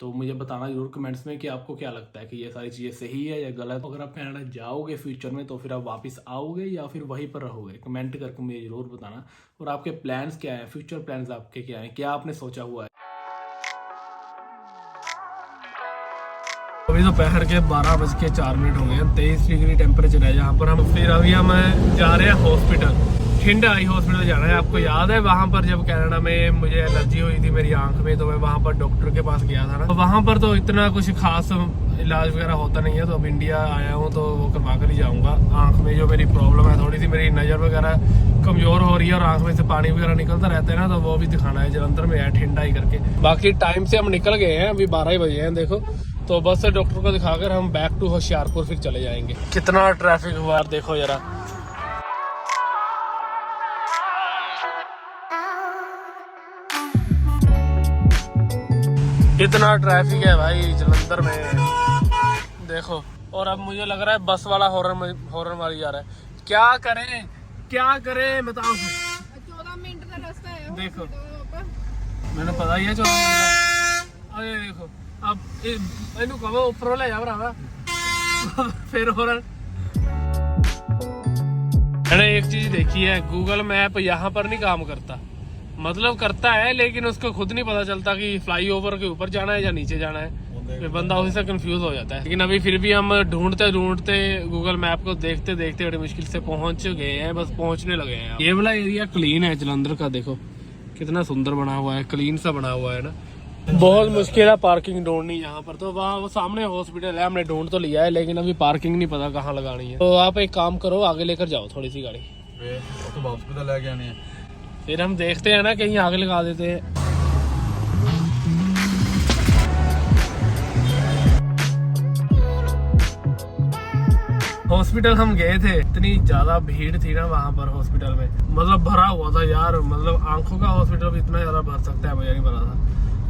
तो मुझे बताना जरूर कमेंट्स में कि आपको क्या लगता है कि ये सारी चीज़ें सही है या गलत। अगर आप कनाडा जाओगे फ्यूचर में तो फिर आप वापस आओगे या फिर वहीं पर रहोगे, कमेंट करके मुझे ज़रूर बताना। और आपके प्लान्स क्या हैं, फ्यूचर प्लान्स आपके क्या हैं, क्या आपने सोचा हुआ है। अभी दोपहर के 12:04 हो गए हैं, 23 डिग्री टेम्परेचर है यहाँ पर। हम फिर अभी हम जा रहे हैं हॉस्पिटल, ठिंड आई हॉस्पिटल जाना है। आपको याद है वहाँ पर जब कनाडा में मुझे एलर्जी हुई थी मेरी आंख में, तो मैं वहाँ पर डॉक्टर के पास गया था ना, तो वहाँ पर तो इतना कुछ खास इलाज वगैरह होता नहीं है। तो अब इंडिया आया हूँ तो वो करवा कर ही जाऊँगा। आंख में जो मेरी प्रॉब्लम है थोड़ी सी, मेरी नज़र वगैरह कमज़ोर हो रही है और आंख में से पानी वगैरह निकलता रहता है ना, तो वो भी दिखाना है। जलंधर में है ठिंड आई करके। बाकी टाइम से हम निकल गए हैं, अभी 12 ही बजे हैं देखो। तो बस से डॉक्टर को दिखाकर हम बैक टू होशियारपुर फिर चले जाएंगे। कितना ट्रैफिक हुआ देखो जरा। कितना ट्रैफिक है भाई जलंधर में देखो। और अब मुझे लग रहा है बस वाला हॉर्न मारी जा रहा है। क्या करें बताओ। 14 मिनट का रास्ता है देखो, मैंने पता ही है 14 मिनट का। अरे देखो अब इनू कहो ऊपर ले जा भरावा फिर हॉर्न। मैंने एक चीज देखी है, गूगल मैप यहाँ पर नहीं काम करता। मतलब करता है लेकिन उसको खुद नहीं पता चलता कि फ्लाईओवर के ऊपर जाना है या नीचे जाना है। फिर बंदा उसी से कंफ्यूज हो जाता है। लेकिन अभी फिर भी हम ढूंढते ढूंढते गूगल मैप को देखते देखते बड़ी मुश्किल से पहुंच गए हैं, बस पहुंचने लगे हैं। ये वाला एरिया क्लीन है जलंधर का, देखो कितना सुंदर बना हुआ है, क्लीन सा बना हुआ है ना। बहुत मुश्किल है पार्किंग ढूंढनी यहाँ पर। तो वहाँ वो सामने हॉस्पिटल है, हमने ढूंढ तो लिया है लेकिन अभी पार्किंग नहीं पता कहाँ लगानी है। तो आप एक काम करो, आगे लेकर जाओ थोड़ी सी गाड़ी, तो हॉस्पिटल लेके आनी है, फिर हम देखते हैं ना कहीं आगे लगा देते हैं। हॉस्पिटल हम गए थे, इतनी ज्यादा भीड़ थी ना वहाँ पर हॉस्पिटल में, मतलब भरा हुआ था यार। मतलब आंखों का हॉस्पिटल भी इतना ज्यादा भर सकता है, मुझे नहीं पता था।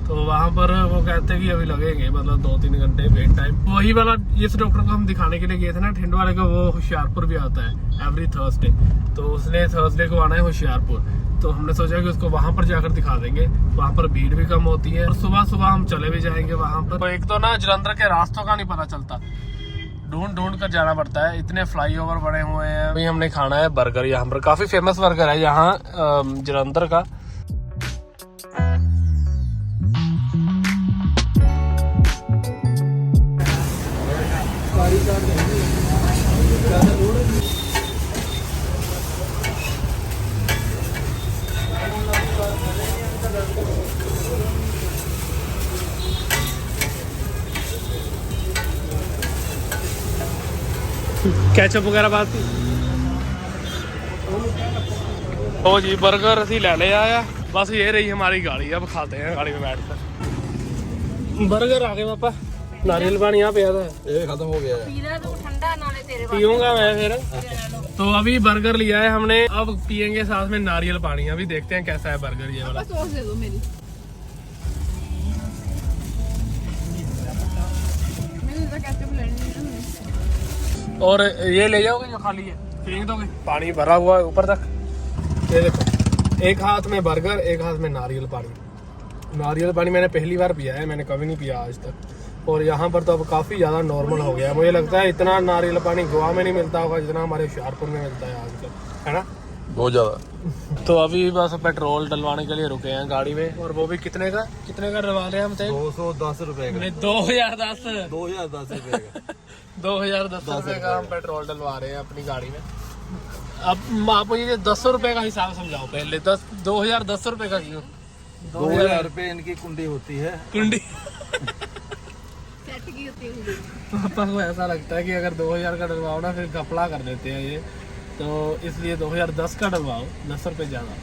तो वहाँ पर वो कहते हैं कि अभी लगेंगे मतलब 2-3 घंटे वेट टाइम। वही वाला इस डॉक्टर को हम दिखाने के लिए गए थे ना ठिंड वाले को, वो होशियारपुर भी आता है एवरी थर्सडे। तो उसने थर्सडे को आना है होशियारपुर, तो हमने सोचा कि उसको वहां पर जाकर दिखा देंगे। वहां पर भीड़ भी कम होती है और सुबह सुबह हम चले भी जाएंगे वहां पर। तो एक तो ना जलंधर के रास्तों का नहीं पता चलता, ढूंढ ढूंढ कर जाना पड़ता है, इतने फ्लाईओवर बने हुए हैं। अभी हमने खाना है बर्गर, यहाँ पर काफी फेमस बर्गर है यहाँ जलंधर का। कैचअप वगैरह बात थी। ओ जी बर्गर असी ले लिया है, बस ये रही हमारी गाड़ी। अब खाते हैं गाड़ी में बैठकर। बर्गर आ गए पापा, नारियल पानी यहाँ पे था, ये खत्म हो गया है। पीऊंगा मैं फिर। तो अभी बर्गर लिया है हमने, अब पियेंगे साथ में नारियल पानी। अभी देखते हैं कैसा है बर्गर ये वाला। सॉस दे दो मेरी, मैंने तो केचप लेनी है। और ये ले जाओगे जो खाली है, फेंक दोगे? पानी भरा हुआ है ऊपर तक। ये देखो, एक हाथ में बर्गर, एक हाथ में नारियल पानी। नारियल पानी मैंने पहली बार पिया है, मैंने कभी नहीं पिया आज तक। और यहाँ पर तो अब काफ़ी ज़्यादा नॉर्मल हो गया है। मुझे लगता है इतना नारियल पानी गोवा में नहीं मिलता होगा जितना हमारे होशियारपुर में मिलता है आजकल, है ना? बहुत ज्यादा। तो अभी बस पेट्रोल डलवाने के लिए रुके हैं गाड़ी में। और वो भी कितने का डलवा रहे हैं हम? 210 रुपए का। 2010 2010 रुपए का 2010 रुपए का हम पेट्रोल डलवा रहे हैं अपनी गाड़ी में। अब आप मुझे 10 रुपए का हिसाब समझाओ पहले। 2010 रुपए का क्यों? 2000 रुपए इनकी कुंडी होती है। कुंडी सेट की होती है। पापा को ऐसा लगता है कि अगर 2000 का डलवाओ ना फिर घपला कर देते हैं ये, तो इसलिए 2010 का डलवाओ, 10 रुपए ज़्यादा।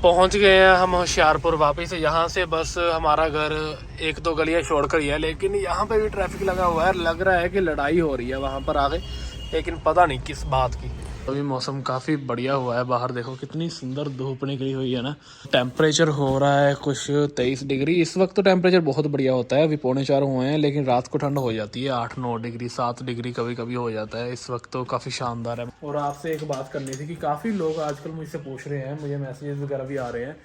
पहुंच गए हैं हम होशियारपुर वापस। यहाँ से बस हमारा घर 1-2 गलियाँ छोड़कर ही है, लेकिन यहाँ पे भी ट्रैफिक लगा हुआ है। लग रहा है कि लड़ाई हो रही है वहाँ पर आगे, लेकिन पता नहीं किस बात की। अभी मौसम काफ़ी बढ़िया हुआ है, बाहर देखो कितनी सुंदर धूप निकली हुई है ना। टेम्परेचर हो रहा है कुछ 23 डिग्री। इस वक्त तो टेम्परेचर बहुत बढ़िया होता है, अभी 3:45 हुए हैं, लेकिन रात को ठंड हो जाती है 8-9 डिग्री, 7 डिग्री कभी कभी हो जाता है। इस वक्त तो काफ़ी शानदार है। और आपसे एक बात करनी थी कि काफ़ी लोग आजकल मुझसे पूछ रहे हैं, मुझे मैसेजेस वगैरह भी आ रहे हैं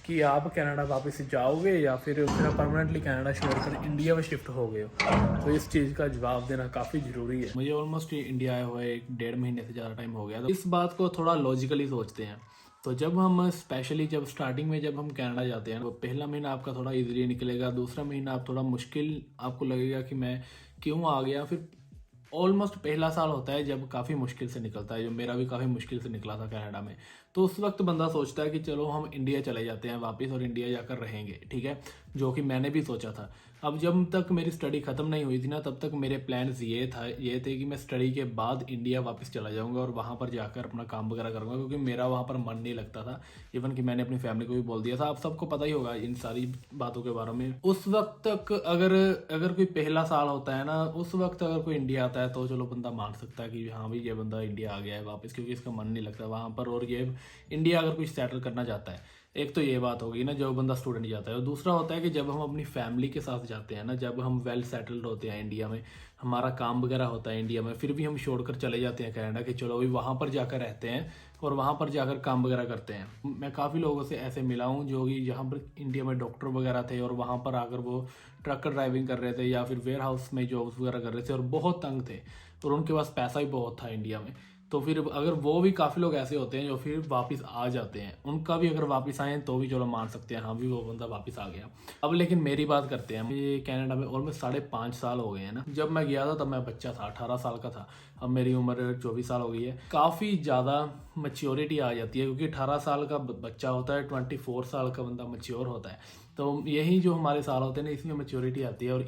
कि आप कनाडा वापस जाओगे या फिर परमानेंटली कनाडा छोड़कर इंडिया में शिफ्ट हो गए हो। तो इस चीज़ का जवाब देना काफ़ी ज़रूरी है। मुझे ऑलमोस्ट इंडिया आए हुए 1.5 महीने से ज़्यादा टाइम हो गया। तो इस बात को थोड़ा लॉजिकली सोचते हैं। तो जब हम स्पेशली जब स्टार्टिंग में जब हम कनाडा जाते हैं तो पहला महीना आपका थोड़ा इजीली निकलेगा, दूसरा महीना आप थोड़ा मुश्किल आपको लगेगा कि मैं क्यों आ गया। फिर ऑलमोस्ट पहला साल होता है जब काफ़ी मुश्किल से निकलता है, जो मेरा भी काफ़ी मुश्किल से निकला था कनाडा में। तो उस वक्त बंदा सोचता है कि चलो हम इंडिया चले जाते हैं वापस और इंडिया जाकर रहेंगे, ठीक है, जो कि मैंने भी सोचा था। अब जब तक मेरी स्टडी ख़त्म नहीं हुई थी ना, तब तक मेरे प्लान्स ये थे कि मैं स्टडी के बाद इंडिया वापस चला जाऊंगा और वहाँ पर जाकर अपना काम वगैरह करूँगा, क्योंकि मेरा वहाँ पर मन नहीं लगता था। इवन कि मैंने अपनी फैमिली को भी बोल दिया था। आप सबको पता ही होगा इन सारी बातों के बारे में। उस वक्त तक अगर कोई पहला साल होता है ना, उस वक्त अगर कोई इंडिया आता है तो चलो बंदा मान सकता है कि हाँ भाई ये बंदा इंडिया आ गया है वापस, क्योंकि इसका मन नहीं लगता वहाँ पर। और ये इंडिया अगर कोई सेटल करना चाहता है, एक तो ये बात होगी ना जो बंदा स्टूडेंट जाता है। और दूसरा होता है कि जब हम अपनी फैमिली के साथ जाते हैं ना, जब हम वेल सेटल्ड होते हैं इंडिया में, हमारा काम वगैरह होता है इंडिया में, फिर भी हम छोड़कर चले जाते हैं कनाडा कि चलो अभी वहाँ पर जाकर रहते हैं और वहाँ पर जाकर काम वगैरह करते हैं। मैं काफ़ी लोगों से ऐसे मिला हूँ जो कि यहाँ पर इंडिया में डॉक्टर वगैरह थे और वहाँ पर आकर वो ट्रक ड्राइविंग कर रहे थे या फिर वेयर हाउस में जॉब्स वगैरह कर रहे थे और बहुत तंग थे और उनके पास पैसा भी बहुत था इंडिया में। तो फिर अगर वो भी काफ़ी लोग ऐसे होते हैं जो फिर वापस आ जाते हैं, उनका भी अगर वापस आए तो भी चलो मान सकते हैं हाँ भी वो बंदा वापस आ गया। अब लेकिन मेरी बात करते हैं। ये कनाडा में ऑलमोस्ट 5.5 साल हो गए हैं ना। जब मैं गया था तब मैं बच्चा था, 18 साल का था। अब मेरी उम्र 24 साल हो गई है। काफ़ी ज़्यादा मैच्योरिटी आ जाती है, क्योंकि 18 साल का बच्चा होता है, 24 साल का बंदा मैच्योर होता है। तो यही जो हमारे साल होते हैं ना, इसमें मैच्योरिटी आती है और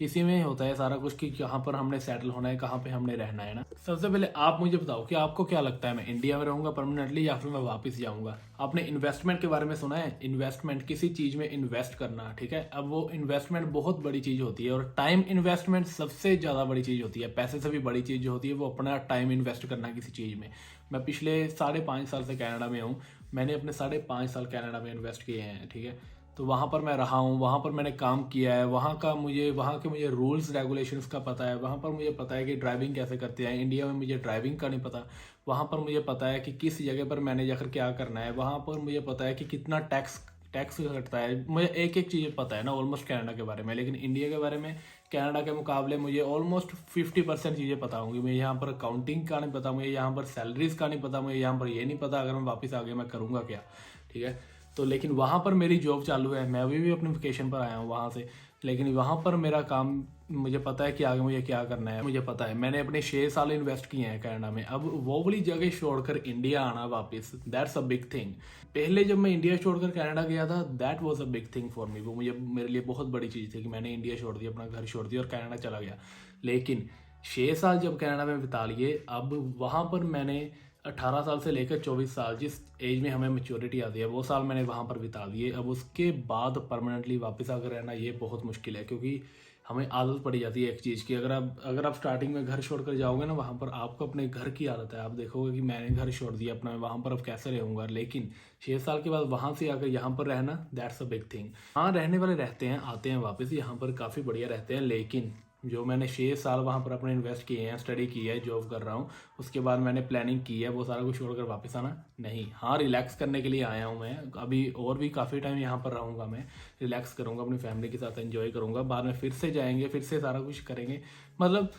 इसी में होता है सारा कुछ कि कहाँ पर हमने सेटल होना है, कहाँ पे हमने रहना है ना। सबसे पहले आप मुझे बताओ कि आपको क्या लगता है, मैं इंडिया में रहूँगा परमानेंटली या फिर मैं वापस जाऊँगा। आपने इन्वेस्टमेंट के बारे में सुना है? इन्वेस्टमेंट, किसी चीज़ में इन्वेस्ट करना, ठीक है। अब वो इन्वेस्टमेंट बहुत बड़ी चीज़ होती है और टाइम इन्वेस्टमेंट सबसे ज़्यादा बड़ी चीज़ होती है। पैसे से भी बड़ी चीज़ जो होती है वो अपना टाइम इन्वेस्ट करना किसी चीज़ में। मैं पिछले 5.5 साल से कनाडा में हूँ। मैंने अपने 5.5 साल कनाडा में इन्वेस्ट किए हैं, ठीक है। तो वहाँ पर मैं रहा हूँ, वहाँ पर मैंने काम किया है, वहाँ के मुझे रूल्स रेगुलेशंस का पता है। वहाँ पर मुझे पता है कि ड्राइविंग कैसे करते हैं। इंडिया में मुझे ड्राइविंग का नहीं पता। वहाँ पर मुझे पता है कि किस जगह पर मैंने जाकर क्या करना है। वहाँ पर मुझे पता है कि कितना टैक्स कटता है। मुझे एक चीज़ पता है ना ऑलमोस्ट कनाडा के बारे में। लेकिन इंडिया के बारे में कनाडा के मुकाबले मुझे ऑलमोस्ट 50% चीज़ें पता होंगी। मुझे यहाँ पर अकाउंटिंग का नहीं पता, मुझे यहाँ पर सैलरीज का नहीं पता, मुझे यहाँ पर ये नहीं पता अगर मैं वापस आ गया मैं करूँगा क्या, ठीक है। तो लेकिन वहाँ पर मेरी जॉब चालू है। मैं अभी भी अपने वेकेशन पर आया हूँ वहाँ से, लेकिन वहाँ पर मेरा काम मुझे पता है कि आगे मुझे क्या करना है। मुझे पता है मैंने अपने 6 साल इन्वेस्ट किए हैं कनाडा में। अब वो वाली जगह छोड़कर इंडिया आना वापस, दैट्स अ बिग थिंग। पहले जब मैं इंडिया छोड़कर कनाडा गया था, that was a big thing for me. वो मेरे लिए बहुत बड़ी चीज़ थी कि मैंने इंडिया छोड़ दिया, अपना घर छोड़ दिया और कनाडा चला गया। लेकिन 6 साल जब कनाडा में बिता लिए, अब वहाँ पर मैंने 18 साल से लेकर 24 साल, जिस एज में हमें मैच्योरिटी आती है, वो साल मैंने वहाँ पर बिता दिए। अब उसके बाद परमानेंटली वापस आकर रहना ये बहुत मुश्किल है, क्योंकि हमें आदत पड़ी जाती है एक चीज़ की। अगर आप स्टार्टिंग में घर छोड़कर जाओगे ना, वहाँ पर आपको अपने घर की आदत है। आप देखोगे कि मैंने घर छोड़ दिया अपना, मैं वहाँ पर अब कैसे रहूँगा। लेकिन 6 साल के बाद वहाँ से आकर यहाँ पर रहना, दैट्स अ बिग थिंग। हाँ, रहने वाले रहते हैं, आते हैं वापस, यहाँ पर काफ़ी बढ़िया रहते हैं। लेकिन जो मैंने 6 साल वहाँ पर अपने इन्वेस्ट किए हैं, स्टडी की है, जॉब कर रहा हूँ, उसके बाद मैंने प्लानिंग की है, वो सारा कुछ छोड़कर वापस आना नहीं। हाँ, रिलैक्स करने के लिए आया हूँ मैं। अभी और भी काफ़ी टाइम यहाँ पर रहूँगा, मैं रिलैक्स करूँगा, अपनी फैमिली के साथ एंजॉय करूँगा। बाद में फिर से जाएंगे, फिर से सारा कुछ करेंगे। मतलब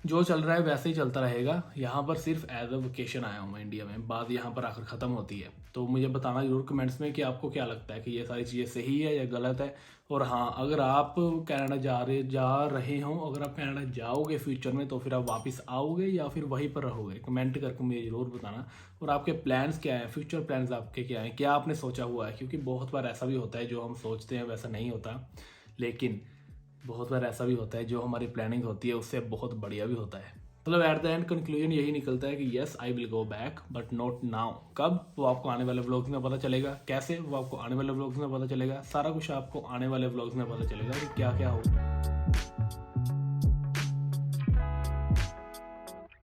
जो चल रहा है वैसे ही चलता रहेगा। यहाँ पर सिर्फ एज अ वेकेशन आया हूँ मैं इंडिया में, बात यहाँ पर आकर ख़त्म होती है। तो मुझे बताना जरूर कमेंट्स में कि आपको क्या लगता है कि ये सारी चीज़ें सही है या गलत है। और हाँ, अगर आप कनाडा जा रहे हो, अगर आप कनाडा जाओगे फ्यूचर में, तो फिर आप वापस आओगे या फिर वहीं पर रहोगे, कमेंट करके मुझे ज़रूर बताना। और आपके प्लान्स क्या हैं, फ्यूचर प्लान्स आपके क्या हैं, क्या आपने सोचा हुआ है। क्योंकि बहुत बार ऐसा भी होता है जो हम सोचते हैं वैसा नहीं होता, लेकिन बहुत बार ऐसा भी होता है जो हमारी प्लानिंग होती है उससे बहुत बढ़िया भी होता है। मतलब एट द एंड कंक्लूजन यही निकलता है कि yes I will go back, but not now. कब, वो आपको आने वाले व्लॉग्स में पता चलेगा। कैसे, वो आपको आने वाले व्लॉग्स में पता चलेगा। सारा कुछ आपको आने वाले व्लॉग्स में पता चलेगा कि क्या क्या होगा।